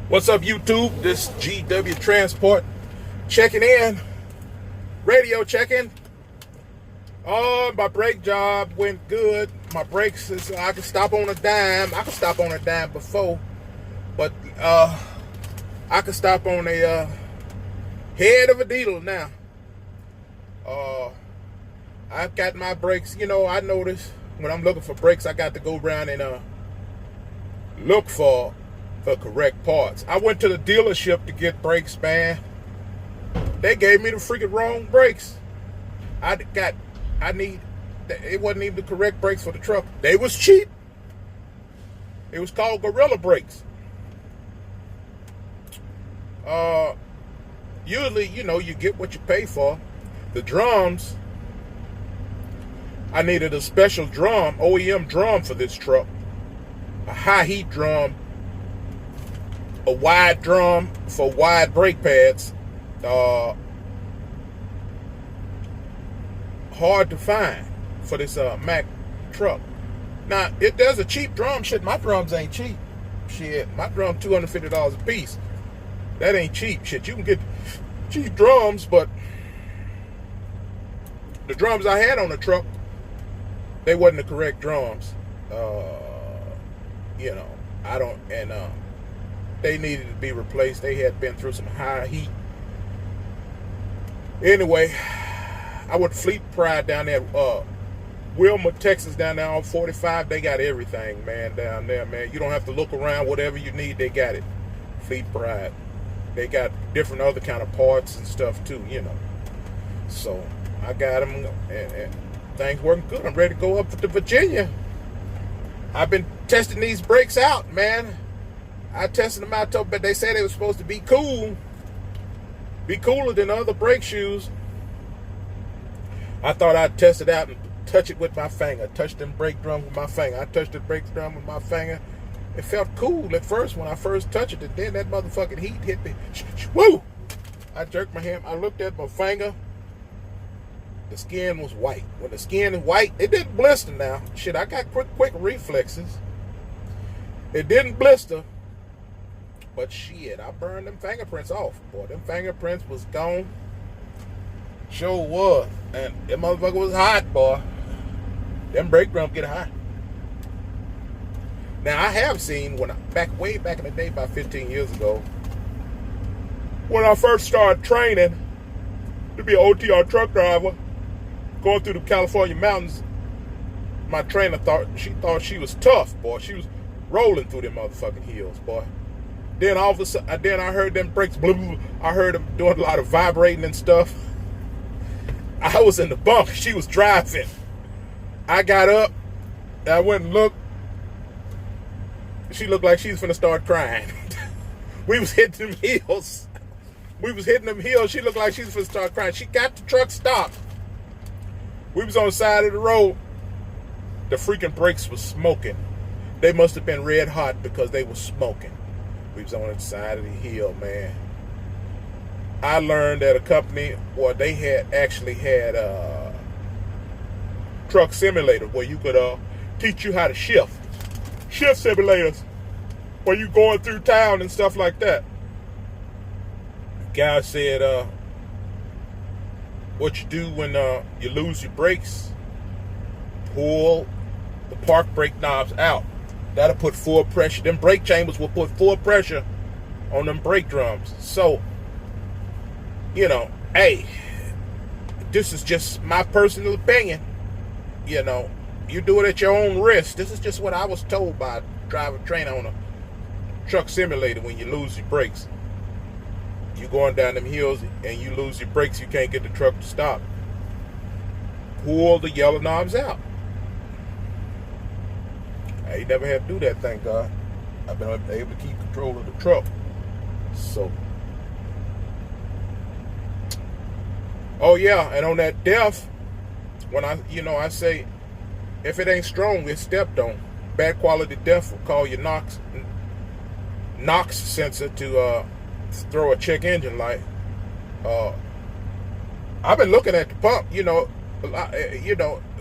What's up, YouTube? This GW Transport checking in, radio checking. Oh, my brake job went good. My brakes is I can stop on a dime. I can stop on a dime before, but I can stop on a head of a needle now. I've got my brakes. You know, I notice when I'm looking for brakes, I got to go around and look for the correct parts. I went to the dealership to get brakes, man. They gave me the freaking wrong brakes. It wasn't even the correct brakes for the truck. They was cheap. It was called Gorilla brakes. Usually, you know, you get what you pay for. The drums, I needed a special drum, OEM drum for this truck. A high heat drum, a wide drum for wide brake pads. Hard to find for this Mack truck. Now, if there's a cheap drum, shit, my drums ain't cheap. Shit, my drum $250 a piece. That ain't cheap. Shit, you can get cheap drums, but the drums I had on the truck, they wasn't the correct drums. You know, they needed to be replaced. They had been through some high heat. Anyway, I went Fleet Pride down there, Wilmer, Texas, down there on 45. They got everything, man, down there, man. You don't have to look around. Whatever you need, they got it. Fleet Pride. They got different other kind of parts and stuff too, you know. So I got them, and things working good. I'm ready to go up to Virginia. I've been testing these brakes out, man. I tested them out, but they said they were supposed to be cool. Be cooler than other brake shoes. I thought I'd test it out and touch it with my finger. Touch them brake drums with my finger. I touched the brake drum with my finger. It felt cool at first when I first touched it, and then that motherfucking heat hit me. Woo! I jerked my hand. I looked at my finger. The skin was white. When the skin is white, it didn't blister now. Shit, I got quick reflexes. It didn't blister. But shit, I burned them fingerprints off. Boy, them fingerprints was gone. Sure was. And that motherfucker was hot, boy. Them brake drums get hot. Now, I have seen, way back in the day, about 15 years ago, when I first started training to be an OTR truck driver, going through the California mountains, my trainer thought she was tough, boy. She was rolling through them motherfucking hills, boy. Then all of a sudden, I heard them brakes, blah, blah, blah. I heard them doing a lot of vibrating and stuff. I was in the bunk. She was driving. I got up. I went and looked. She looked like she was finna start crying. We was hitting them hills. She looked like she was finna start crying. She got the truck stopped. We was on the side of the road. The freaking brakes was smoking. They must have been red hot because they were smoking. We was on the side of the hill, man. I learned at a company where they actually had a truck simulator where you could teach you how to shift. Shift simulators where you going through town and stuff like that. The guy said, what you do when you lose your brakes, pull the park brake knobs out. That'll put full pressure. Them brake chambers will put full pressure on them brake drums. So, you know, hey, this is just my personal opinion. You know, you do it at your own risk. This is just what I was told by a driver trainer on a truck simulator. When you lose your brakes, you going down them hills and you lose your brakes, you can't get the truck to stop. Pull the yellow knobs out. I ain't never had to do that, thank God. I've been able to keep control of the truck. So, oh yeah, and on that DEF, when I say, if it ain't strong, it's stepped on. Bad quality DEF will call your NOx sensor to throw a check engine light. I've been looking at the pump, you know,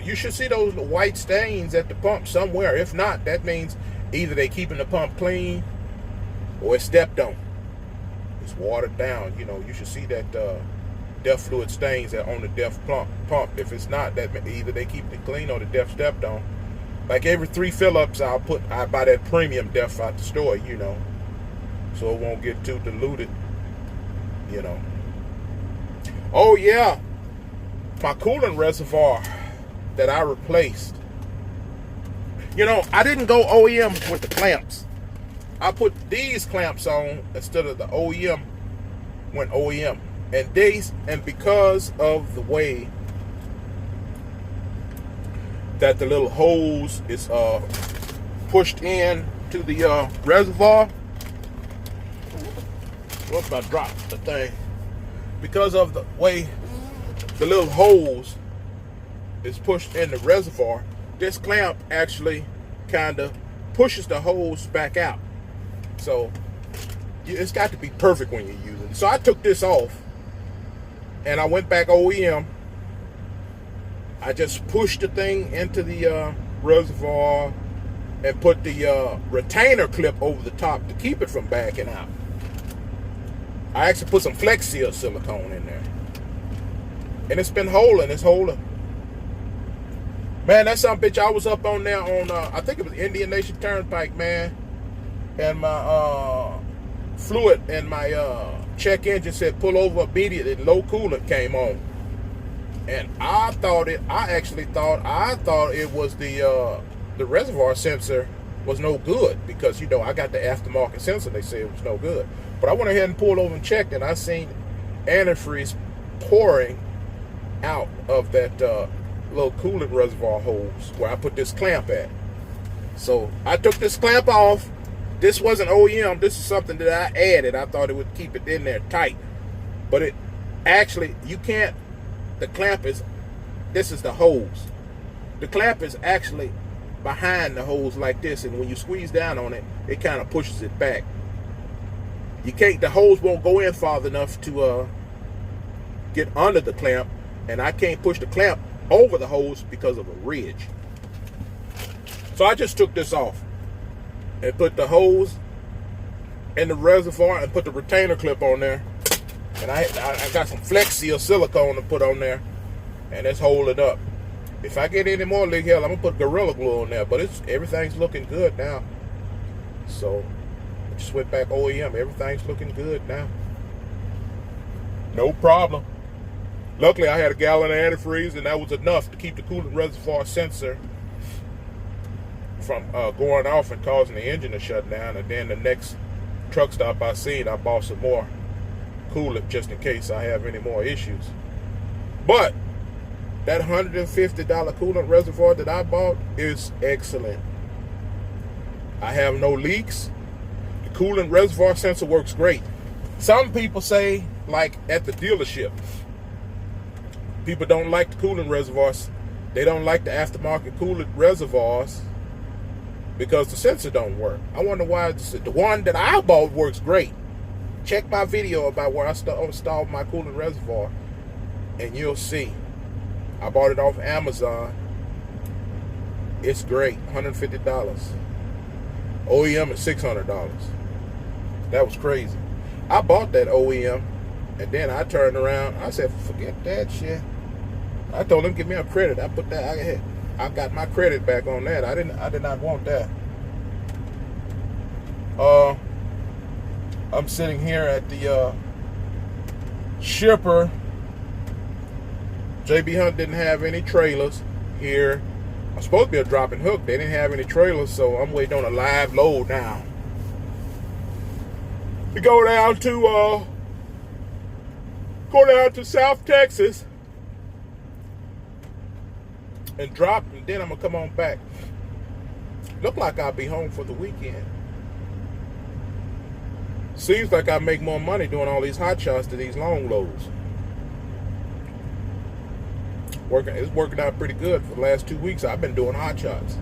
you should see those white stains at the pump somewhere. If not, that means either they keeping the pump clean or it's stepped on. It's watered down. You know, you should see that DEF fluid stains that on the DEF pump. If it's not, that either they keep it clean or the DEF stepped on. Like every 3 fill-ups, I buy that premium DEF out the store, you know, so it won't get too diluted, you know. Oh yeah, my coolant reservoir that I replaced. You know, I didn't go OEM with the clamps. I put these clamps on instead of the OEM. Went OEM, and because of the way that the little hose is pushed in to the reservoir. Whoops, I dropped the thing. Because of the way the little hose is pushed in the reservoir, this clamp actually kind of pushes the hose back out. So it's got to be perfect when you're using it. So I took this off and I went back OEM. I just pushed the thing into the reservoir and put the retainer clip over the top to keep it from backing out. I actually put some Flex Seal silicone in there. And it's been holding. It's holding. Man, that some bitch, I was up on there on, I think it was Indian Nation Turnpike, man. And my fluid and my check engine said pull over immediately. Low coolant came on. And I thought it was the reservoir sensor was no good, because, you know, I got the aftermarket sensor. They said it was no good. But I went ahead and pulled over and checked, and I seen antifreeze pouring out of that little coolant reservoir hose where I put this clamp at. So I took this clamp off. This wasn't OEM. This is something that I added. I thought it would keep it in there tight. But it actually, you can't, the clamp is, this is the hose. The clamp is actually behind the hose like this, and when you squeeze down on it, it kind of pushes it back. You can't, the hose won't go in far enough to get under the clamp, and I can't push the clamp over the hose because of a ridge. So I just took this off and put the hose in the reservoir and put the retainer clip on there. And I got some Flex Seal silicone to put on there, and it's holding up. If I get any more leak, hell, I'm gonna put Gorilla Glue on there. But everything's looking good now. So I just went back OEM. Everything's looking good now. No problem. Luckily, I had a gallon of antifreeze, and that was enough to keep the coolant reservoir sensor from going off and causing the engine to shut down. And then the next truck stop I seen, I bought some more coolant just in case I have any more issues. But that $150 coolant reservoir that I bought is excellent. I have no leaks. The coolant reservoir sensor works great. Some people say, like at the dealership, people don't like the coolant reservoirs. They don't like the aftermarket coolant reservoirs because the sensor don't work. I wonder why the one that I bought works great. Check my video about where I installed my coolant reservoir, and you'll see. I bought it off Amazon. It's great, $150. OEM is $600. That was crazy. I bought that OEM, and then I turned around. I said, forget that shit. I told him, give me a credit. I put that. I got my credit back on that. I did not want that. I'm sitting here at the shipper. JB Hunt didn't have any trailers here. I'm supposed to be a dropping hook. They didn't have any trailers, so I'm waiting on a live load now. To go down to South Texas and drop, and then I'm gonna come on back. Look like I'll be home for the weekend. Seems like I make more money doing all these hot shots to these long loads. It's working out pretty good. For the last 2 weeks, I've been doing hot shots.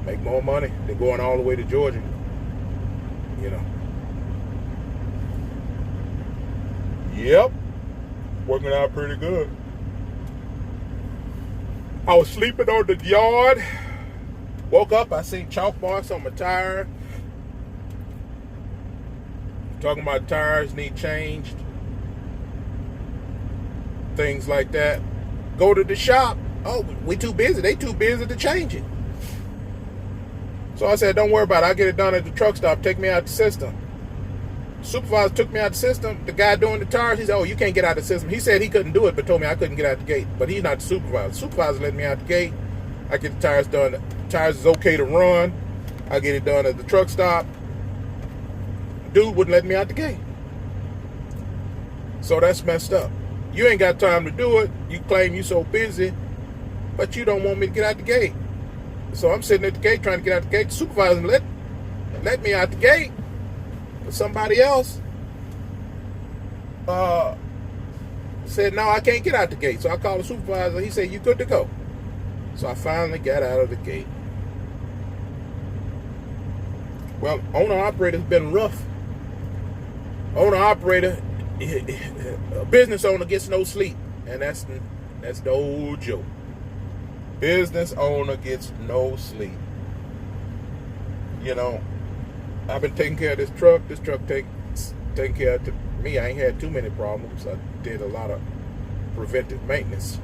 Make more money than going all the way to Georgia. You know. Yep. Working out pretty good. I was sleeping on the yard. Woke up, I seen chalk marks on my tire. talking about tires need changed, things like that. Go to the shop. Oh, we too busy. They too busy to change it. So I said, don't worry about it. I'll get it done at the truck stop. Take me out the system. Supervisor took me out the system. The guy doing the tires, he said, oh, you can't get out the system. He said he couldn't do it, but told me I couldn't get out the gate. But he's not the supervisor. The supervisor let me out the gate. I get the tires done. The tires is okay to run. I get it done at the truck stop. Dude wouldn't let me out the gate. So that's messed up. You ain't got time to do it. You claim you so busy, but you don't want me to get out the gate. So I'm sitting at the gate trying to get out the gate. The supervisor let me out the gate. But somebody else said, no, I can't get out the gate. So I called the supervisor. He said, you good to go. So I finally got out of the gate. Well, owner-operator's been rough. Owner-operator, a business owner gets no sleep. And that's the old joke. Business owner gets no sleep. You know, I've been taking care of this truck. This truck taking care of me. I ain't had too many problems. I did a lot of preventive maintenance.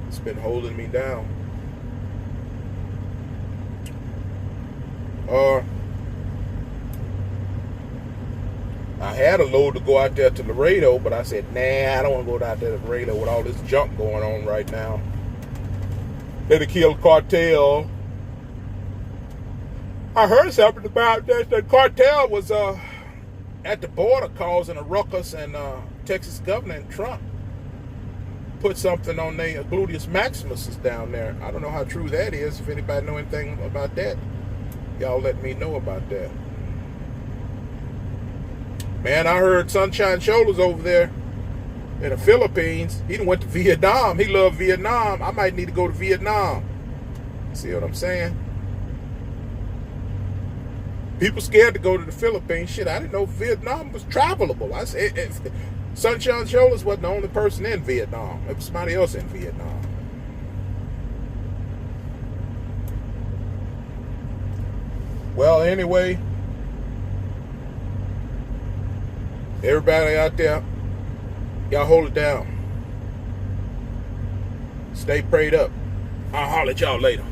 It's been holding me down. I had a load to go out there to Laredo, but I said, nah, I don't want to go out there to Laredo with all this junk going on right now. They killed cartel. I heard something about that. The cartel was at the border causing a ruckus, and Texas governor and Trump put something on their gluteus maximus down there. I don't know how true that is. If anybody know anything about that, y'all let me know about that. Man, I heard Sunshine Shoulders over there in the Philippines. He done went to Vietnam. He loved Vietnam. I might need to go to Vietnam. See what I'm saying? People scared to go to the Philippines. Shit, I didn't know Vietnam was travelable. I said, Sunshine Shoulders wasn't the only person in Vietnam. It was somebody else in Vietnam. Well, anyway, everybody out there, y'all hold it down. Stay prayed up. I'll holler at y'all later.